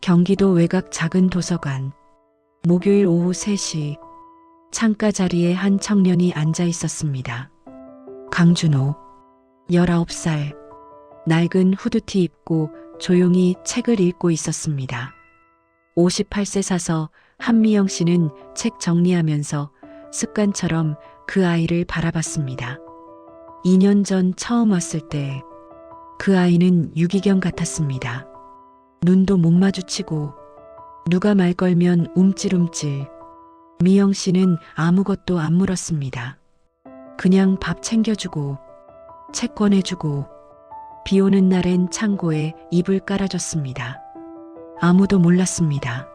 경기도 외곽 작은 도서관. 목요일 오후 3시 창가 자리에 한 청년이 앉아 있었습니다. 강준호, 19살. 낡은 후드티 입고 조용히 책을 읽고 있었습니다. 58세 사서 한미영 씨는 책 정리하면서 습관처럼 그 아이를 바라봤습니다. 2년 전 처음 왔을 때 그 아이는 유기견 같았습니다. 눈도 못 마주치고 누가 말 걸면 움찔움찔. 미영 씨는 아무것도 안 물었습니다. 그냥 밥 챙겨주고 책 권해주고 비 오는 날엔 창고에 이불 깔아줬습니다. 아무도 몰랐습니다.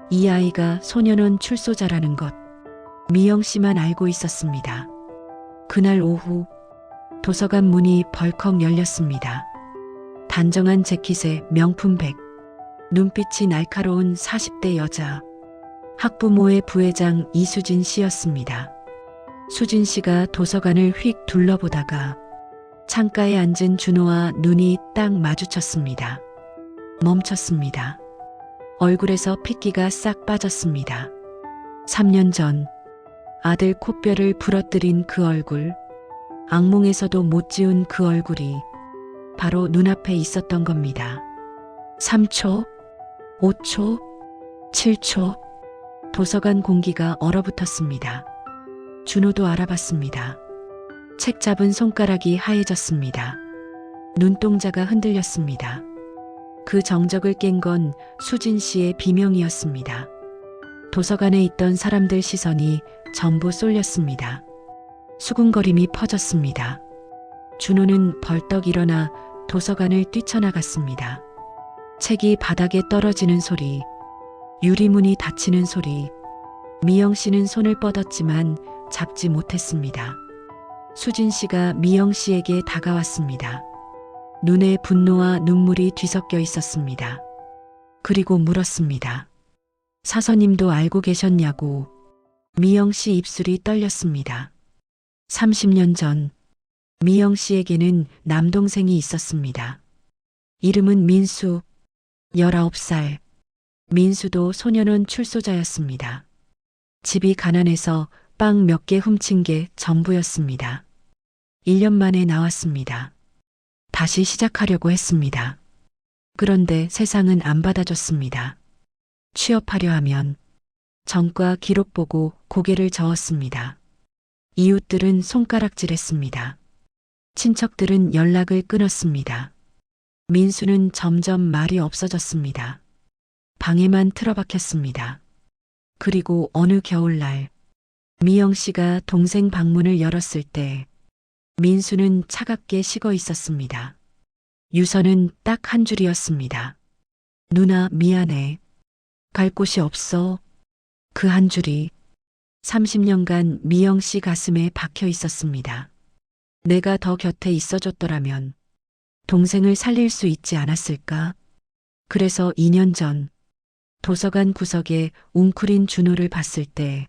이 아이가 소년원 출소자라는 것 미영 씨만 알고 있었습니다. 그날 오후 도서관 문이 벌컥 열렸습니다. 단정한 재킷에 명품백, 눈빛이 날카로운 40대 여자, 학부모의 부회장 이수진 씨였습니다. 수진 씨가 도서관을 휙 둘러보다가 창가에 앉은 준호와 눈이 딱 마주쳤습니다. 멈췄습니다. 얼굴에서 핏기가 싹 빠졌습니다. 3년 전 아들 코뼈를 부러뜨린 그 얼굴, 악몽에서도 못 지운 그 얼굴이 바로 눈앞에 있었던 겁니다. 3초, 5초, 7초, 도서관 공기가 얼어붙었습니다. 준호도 알아봤습니다. 책 잡은 손가락이 하얘졌습니다. 눈동자가 흔들렸습니다. 그 정적을 깬 건 수진 씨의 비명이었습니다. 도서관에 있던 사람들 시선이 전부 쏠렸습니다. 수군거림이 퍼졌습니다. 준호는 벌떡 일어나 도서관을 뛰쳐나갔습니다. 책이 바닥에 떨어지는 소리, 유리문이 닫히는 소리. 미영 씨는 손을 뻗었지만 잡지 못했습니다. 수진 씨가 미영 씨에게 다가왔습니다. 눈에 분노와 눈물이 뒤섞여 있었습니다. 그리고 물었습니다. 사서님도 알고 계셨냐고. 미영 씨 입술이 떨렸습니다. 30년 전 미영 씨에게는 남동생이 있었습니다. 이름은 민수, 19살. 민수도 소년원 출소자였습니다. 집이 가난해서 빵 몇 개 훔친 게 전부였습니다. 1년 만에 나왔습니다. 다시 시작하려고 했습니다. 그런데 세상은 안 받아줬습니다. 취업하려 하면 전과 기록 보고 고개를 저었습니다. 이웃들은 손가락질했습니다. 친척들은 연락을 끊었습니다. 민수는 점점 말이 없어졌습니다. 방에만 틀어박혔습니다. 그리고 어느 겨울날 미영 씨가 동생 방문을 열었을 때 민수는 차갑게 식어 있었습니다. 유서는 딱 한 줄이었습니다. 누나 미안해. 갈 곳이 없어. 그 한 줄이 30년간 미영 씨 가슴에 박혀 있었습니다. 내가 더 곁에 있어줬더라면 동생을 살릴 수 있지 않았을까? 그래서 2년 전 도서관 구석에 웅크린 준호를 봤을 때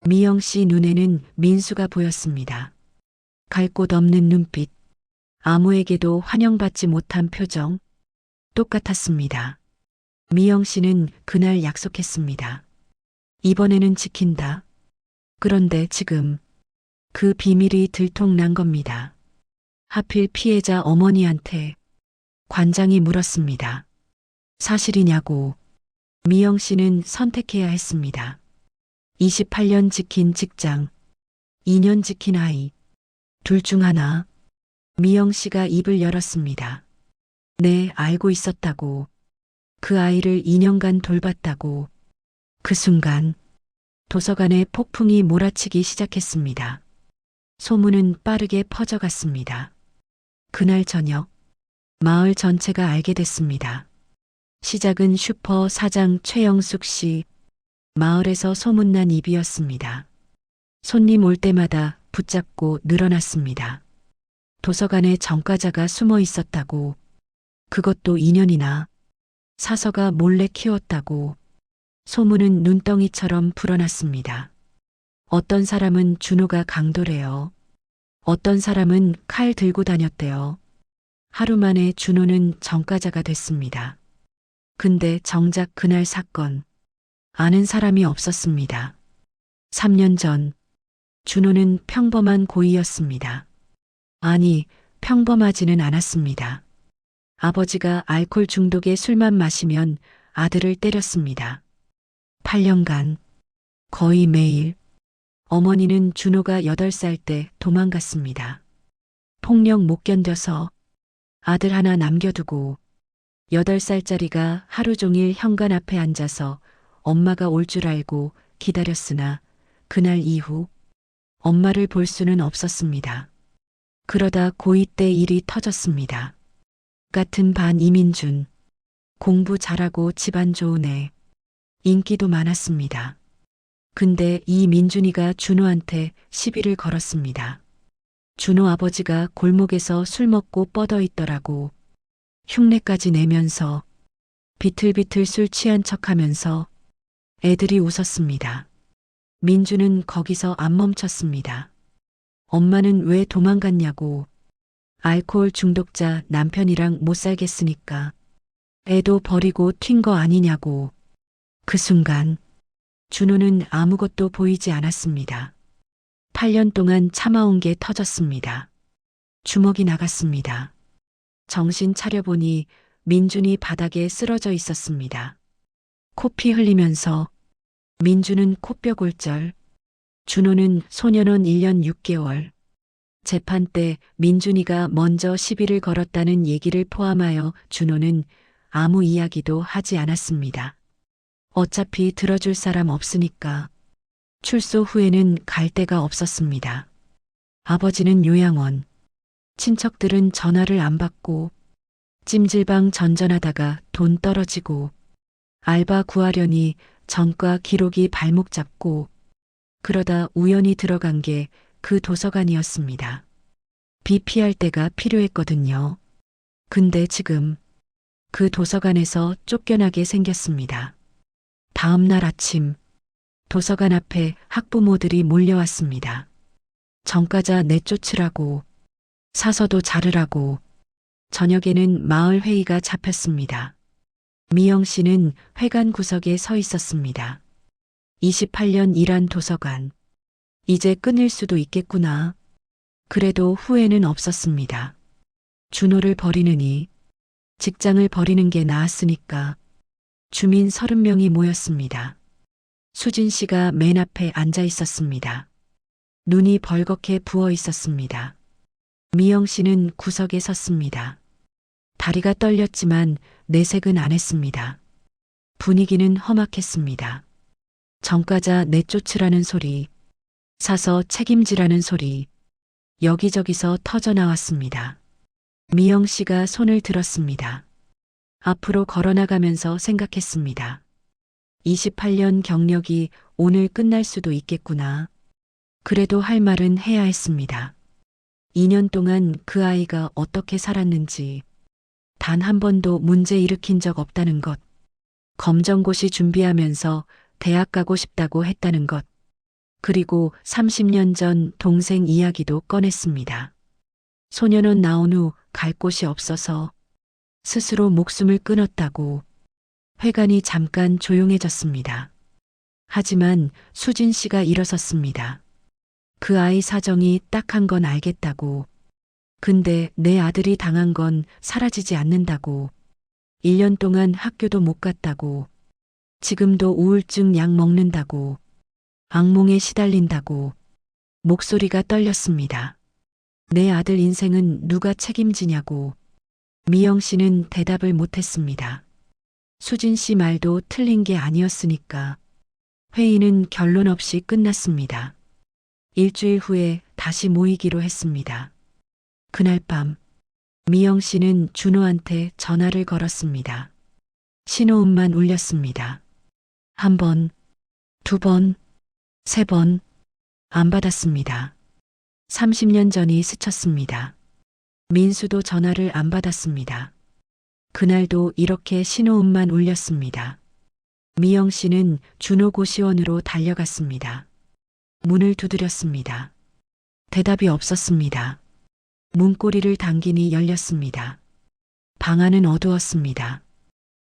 미영 씨 눈에는 민수가 보였습니다. 갈 곳 없는 눈빛, 아무에게도 환영받지 못한 표정, 똑같았습니다. 미영 씨는 그날 약속했습니다. 이번에는 지킨다. 그런데 지금 그 비밀이 들통난 겁니다. 하필 피해자 어머니한테. 관장이 물었습니다. 사실이냐고. 미영 씨는 선택해야 했습니다. 28년 지킨 직장, 2년 지킨 아이, 둘 중 하나. 미영 씨가 입을 열었습니다. 네, 알고 있었다고. 그 아이를 2년간 돌봤다고. 그 순간 도서관에 폭풍이 몰아치기 시작했습니다. 소문은 빠르게 퍼져갔습니다. 그날 저녁 마을 전체가 알게 됐습니다. 시작은 슈퍼 사장 최영숙 씨. 마을에서 소문난 입이었습니다. 손님 올 때마다 붙잡고 늘어났습니다. 도서관에 전과자가 숨어 있었다고. 그것도 2년이나. 사서가 몰래 키웠다고. 소문은 눈덩이처럼 불어났습니다. 어떤 사람은 준호가 강도래요. 어떤 사람은 칼 들고 다녔대요. 하루 만에 준호는 전과자가 됐습니다. 근데 정작 그날 사건, 아는 사람이 없었습니다. 3년 전, 준호는 평범한 고이였습니다. 아니, 평범하지는 않았습니다. 아버지가 알코올 중독에 술만 마시면 아들을 때렸습니다. 8년간, 거의 매일, 어머니는 준호가 8살 때 도망갔습니다. 폭력 못 견뎌서 아들 하나 남겨두고 8살짜리가 하루 종일 현관 앞에 앉아서 엄마가 올 줄 알고 기다렸으나 그날 이후 엄마를 볼 수는 없었습니다. 그러다 고2 때 일이 터졌습니다. 같은 반 이민준, 공부 잘하고 집안 좋은 애, 인기도 많았습니다. 근데 이 민준이가 준호한테 시비를 걸었습니다. 준호 아버지가 골목에서 술 먹고 뻗어 있더라고. 흉내까지 내면서 비틀비틀 술 취한 척하면서 애들이 웃었습니다. 민주는 거기서 안 멈췄습니다. 엄마는 왜 도망갔냐고. 알코올 중독자 남편이랑 못 살겠으니까. 애도 버리고 튄 거 아니냐고. 그 순간 준호는 아무것도 보이지 않았습니다. 8년 동안 참아온 게 터졌습니다. 주먹이 나갔습니다. 정신 차려보니 민준이 바닥에 쓰러져 있었습니다. 코피 흘리면서 민준은 코뼈 골절, 준호는 소년원 1년 6개월. 재판 때 민준이가 먼저 시비를 걸었다는 얘기를 포함하여 준호는 아무 이야기도 하지 않았습니다. 어차피 들어줄 사람 없으니까. 출소 후에는 갈 데가 없었습니다. 아버지는 요양원, 친척들은 전화를 안 받고 찜질방 전전하다가 돈 떨어지고 알바 구하려니 전과 기록이 발목 잡고 그러다 우연히 들어간 게 그 도서관이었습니다. 비피할 때가 필요했거든요. 근데 지금 그 도서관에서 쫓겨나게 생겼습니다. 다음 날 아침 도서관 앞에 학부모들이 몰려왔습니다. 전과자 내쫓으라고, 사서도 자르라고. 저녁에는 마을 회의가 잡혔습니다. 미영 씨는 회관 구석에 서 있었습니다. 28년 일한 도서관. 이제 끊을 수도 있겠구나. 그래도 후회는 없었습니다. 준호를 버리느니 직장을 버리는 게 나았으니까. 주민 30명이 모였습니다. 수진 씨가 맨 앞에 앉아 있었습니다. 눈이 벌겋게 부어 있었습니다. 미영 씨는 구석에 섰습니다. 다리가 떨렸지만 내색은 안 했습니다. 분위기는 험악했습니다. 전과자 내쫓으라는 소리, 사서 책임지라는 소리, 여기저기서 터져 나왔습니다. 미영 씨가 손을 들었습니다. 앞으로 걸어나가면서 생각했습니다. 28년 경력이 오늘 끝날 수도 있겠구나. 그래도 할 말은 해야 했습니다. 2년 동안 그 아이가 어떻게 살았는지, 단 한 번도 문제 일으킨 적 없다는 것, 검정고시 준비하면서 대학 가고 싶다고 했다는 것, 그리고 30년 전 동생 이야기도 꺼냈습니다. 소년원 나온 후 갈 곳이 없어서 스스로 목숨을 끊었다고. 회관이 잠깐 조용해졌습니다. 하지만 수진 씨가 일어섰습니다. 그 아이 사정이 딱한 건 알겠다고. 근데 내 아들이 당한 건 사라지지 않는다고. 1년 동안 학교도 못 갔다고. 지금도 우울증 약 먹는다고. 악몽에 시달린다고. 목소리가 떨렸습니다. 내 아들 인생은 누가 책임지냐고. 미영 씨는 대답을 못했습니다. 수진 씨 말도 틀린 게 아니었으니까. 회의는 결론 없이 끝났습니다. 일주일 후에 다시 모이기로 했습니다. 그날 밤 미영 씨는 준호한테 전화를 걸었습니다. 신호음만 울렸습니다. 1번, 2번, 3번 안 받았습니다. 30년 전이 스쳤습니다. 민수도 전화를 안 받았습니다. 그날도 이렇게 신호음만 울렸습니다. 미영 씨는 준호 고시원으로 달려갔습니다. 문을 두드렸습니다. 대답이 없었습니다. 문고리를 당기니 열렸습니다. 방 안은 어두웠습니다.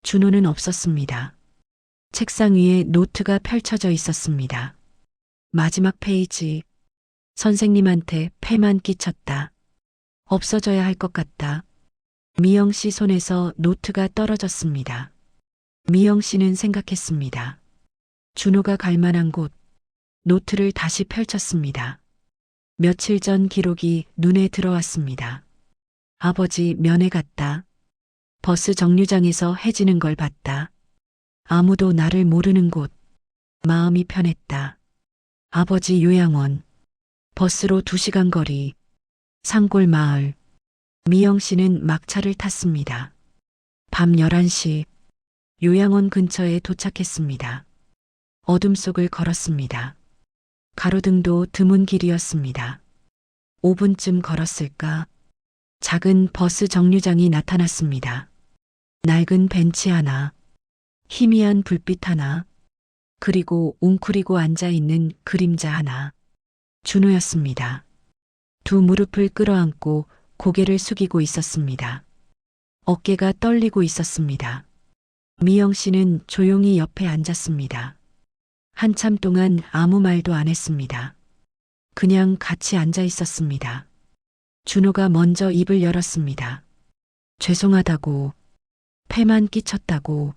준호는 없었습니다. 책상 위에 노트가 펼쳐져 있었습니다. 마지막 페이지. 선생님한테 폐만 끼쳤다. 없어져야 할 것 같다. 미영 씨 손에서 노트가 떨어졌습니다. 미영 씨는 생각했습니다. 준호가 갈 만한 곳. 노트를 다시 펼쳤습니다. 며칠 전 기록이 눈에 들어왔습니다. 아버지 면회 갔다. 버스 정류장에서 해지는 걸 봤다. 아무도 나를 모르는 곳. 마음이 편했다. 아버지 요양원. 버스로 2시간 거리. 산골 마을. 미영 씨는 막차를 탔습니다. 밤 11시. 요양원 근처에 도착했습니다. 어둠 속을 걸었습니다. 가로등도 드문 길이었습니다. 5분쯤 걸었을까? 작은 버스 정류장이 나타났습니다. 낡은 벤치 하나, 희미한 불빛 하나, 그리고 웅크리고 앉아있는 그림자 하나. 준호였습니다. 두 무릎을 끌어안고 고개를 숙이고 있었습니다. 어깨가 떨리고 있었습니다. 미영 씨는 조용히 옆에 앉았습니다. 한참 동안 아무 말도 안 했습니다. 그냥 같이 앉아 있었습니다. 준호가 먼저 입을 열었습니다. 죄송하다고, 폐만 끼쳤다고,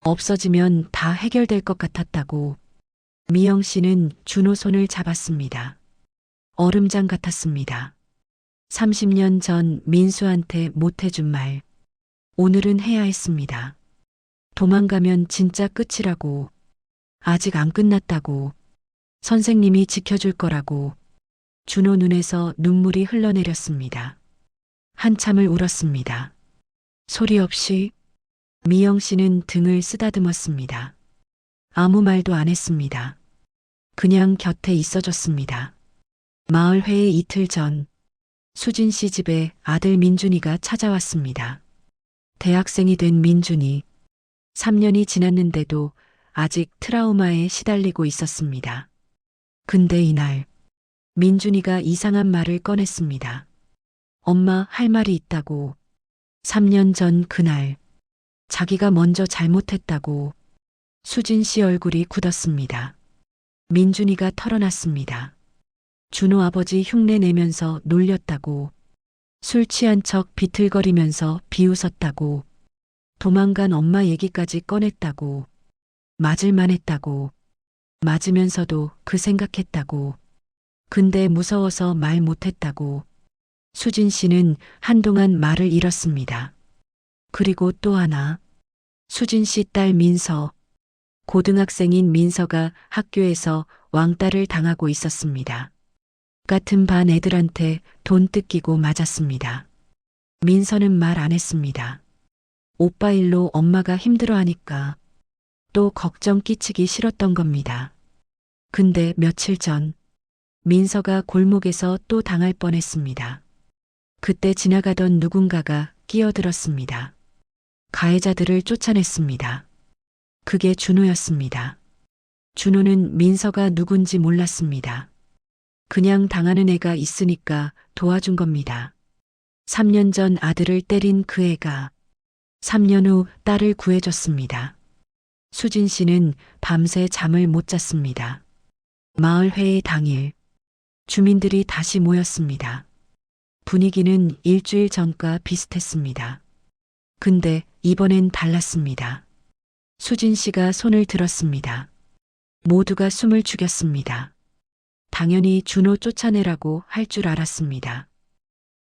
없어지면 다 해결될 것 같았다고. 미영 씨는 준호 손을 잡았습니다. 얼음장 같았습니다. 30년 전 민수한테 못해준 말, 오늘은 해야 했습니다. 도망가면 진짜 끝이라고, 아직 안 끝났다고, 선생님이 지켜줄 거라고. 준호 눈에서 눈물이 흘러내렸습니다. 한참을 울었습니다. 소리 없이. 미영 씨는 등을 쓰다듬었습니다. 아무 말도 안 했습니다. 그냥 곁에 있어줬습니다. 마을회의 이틀 전, 수진 씨 집에 아들 민준이가 찾아왔습니다. 대학생이 된 민준이. 3년이 지났는데도 아직 트라우마에 시달리고 있었습니다. 근데 이날, 민준이가 이상한 말을 꺼냈습니다. 엄마, 할 말이 있다고. 3년 전 그날, 자기가 먼저 잘못했다고. 수진 씨 얼굴이 굳었습니다. 민준이가 털어놨습니다. 준호 아버지 흉내 내면서 놀렸다고. 술 취한 척 비틀거리면서 비웃었다고. 도망간 엄마 얘기까지 꺼냈다고. 맞을만 했다고. 맞으면서도 그 생각했다고. 근데 무서워서 말 못했다고. 수진 씨는 한동안 말을 잃었습니다. 그리고 또 하나. 수진 씨 딸 민서. 고등학생인 민서가 학교에서 왕따를 당하고 있었습니다. 같은 반 애들한테 돈 뜯기고 맞았습니다. 민서는 말 안 했습니다. 오빠 일로 엄마가 힘들어하니까 또 걱정 끼치기 싫었던 겁니다. 근데 며칠 전 민서가 골목에서 또 당할 뻔했습니다. 그때 지나가던 누군가가 끼어들었습니다. 가해자들을 쫓아냈습니다. 그게 준호였습니다. 준호는 민서가 누군지 몰랐습니다. 그냥 당하는 애가 있으니까 도와준 겁니다. 3년 전 아들을 때린 그 애가 3년 후 딸을 구해줬습니다. 수진 씨는 밤새 잠을 못 잤습니다. 마을회의 당일, 주민들이 다시 모였습니다. 분위기는 일주일 전과 비슷했습니다. 근데 이번엔 달랐습니다. 수진 씨가 손을 들었습니다. 모두가 숨을 죽였습니다. 당연히 준호 쫓아내라고 할 줄 알았습니다.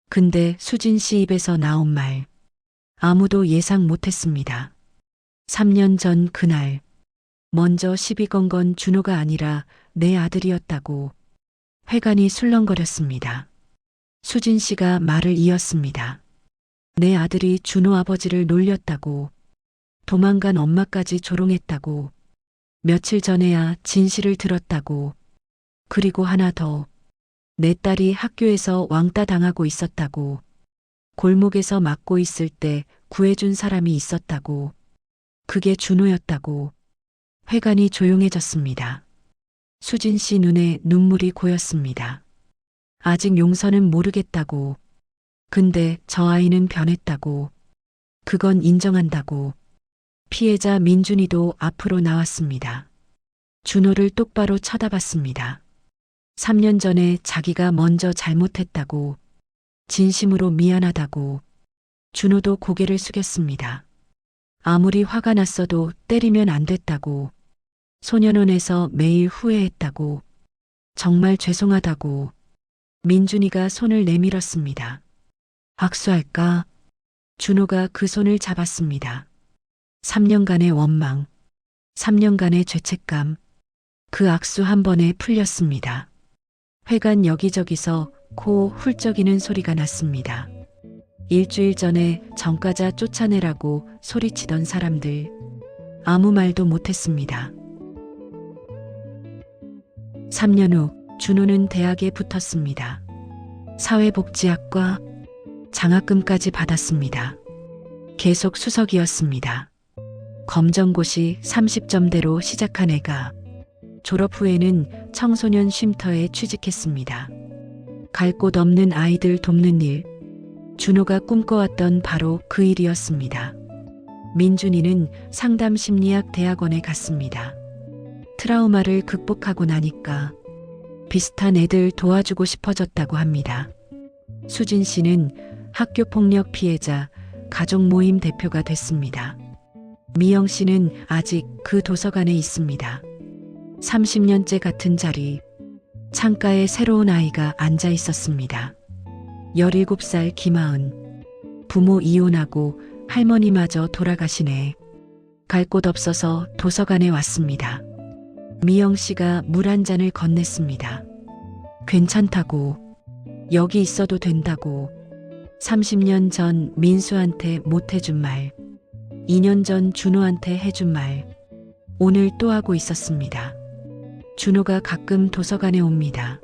근데 수진 씨 입에서 나온 말, 아무도 예상 못했습니다. 3년 전 그날, 먼저 시비 건 건 준호가 아니라 내 아들이었다고. 회관이 술렁거렸습니다. 수진 씨가 말을 이었습니다. 내 아들이 준호 아버지를 놀렸다고. 도망간 엄마까지 조롱했다고. 며칠 전에야 진실을 들었다고. 그리고 하나 더. 내 딸이 학교에서 왕따 당하고 있었다고. 골목에서 맞고 있을 때 구해준 사람이 있었다고. 그게 준호였다고. 회관이 조용해졌습니다. 수진 씨 눈에 눈물이 고였습니다. 아직 용서는 모르겠다고. 근데 저 아이는 변했다고. 그건 인정한다고. 피해자 민준이도 앞으로 나왔습니다. 준호를 똑바로 쳐다봤습니다. 3년 전에 자기가 먼저 잘못했다고, 진심으로 미안하다고. 준호도 고개를 숙였습니다. 아무리 화가 났어도 때리면 안 됐다고, 소년원에서 매일 후회했다고, 정말 죄송하다고. 민준이가 손을 내밀었습니다. 악수할까? 준호가 그 손을 잡았습니다. 3년간의 원망, 3년간의 죄책감, 그 악수 한 번에 풀렸습니다. 회관 여기저기서 코 훌쩍이는 소리가 났습니다. 일주일 전에 전과자 쫓아내라고 소리치던 사람들, 아무 말도 못했습니다. 3년 후 준호는 대학에 붙었습니다. 사회복지학과 장학금까지 받았습니다. 계속 수석이었습니다. 검정고시 30점대로 시작한 애가 졸업 후에는 청소년 쉼터에 취직했습니다. 갈 곳 없는 아이들 돕는 일, 준호가 꿈꿔왔던 바로 그 일이었습니다. 민준이는 상담심리학 대학원에 갔습니다. 트라우마를 극복하고 나니까 비슷한 애들 도와주고 싶어졌다고 합니다. 수진 씨는 학교폭력 피해자 가족 모임 대표가 됐습니다. 미영 씨는 아직 그 도서관에 있습니다. 30년째 같은 자리, 창가에 새로운 아이가 앉아 있었습니다. 17살 김하은, 부모 이혼하고 할머니마저 돌아가시네. 갈 곳 없어서 도서관에 왔습니다. 미영 씨가 물 한 잔을 건넸습니다. 괜찮다고, 여기 있어도 된다고. 30년 전 민수한테 못 해준 말, 2년 전 준호한테 해준 말, 오늘 또 하고 있었습니다. 준호가 가끔 도서관에 옵니다.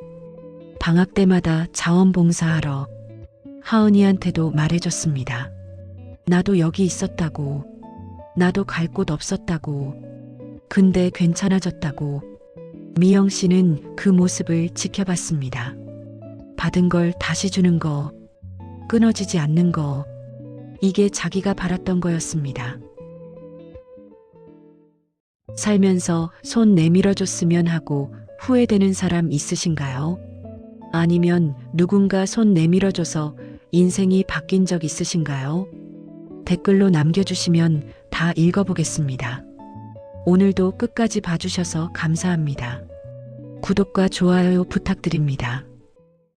방학 때마다 자원봉사하러. 하은이한테도 말해줬습니다. 나도 여기 있었다고. 나도 갈 곳 없었다고. 근데 괜찮아졌다고. 미영 씨는 그 모습을 지켜봤습니다. 받은 걸 다시 주는 거, 끊어지지 않는 거, 이게 자기가 바랐던 거였습니다. 살면서 손 내밀어줬으면 하고 후회되는 사람 있으신가요? 아니면 누군가 손 내밀어줘서 인생이 바뀐 적 있으신가요? 댓글로 남겨주시면 다 읽어보겠습니다. 오늘도 끝까지 봐주셔서 감사합니다. 구독과 좋아요 부탁드립니다.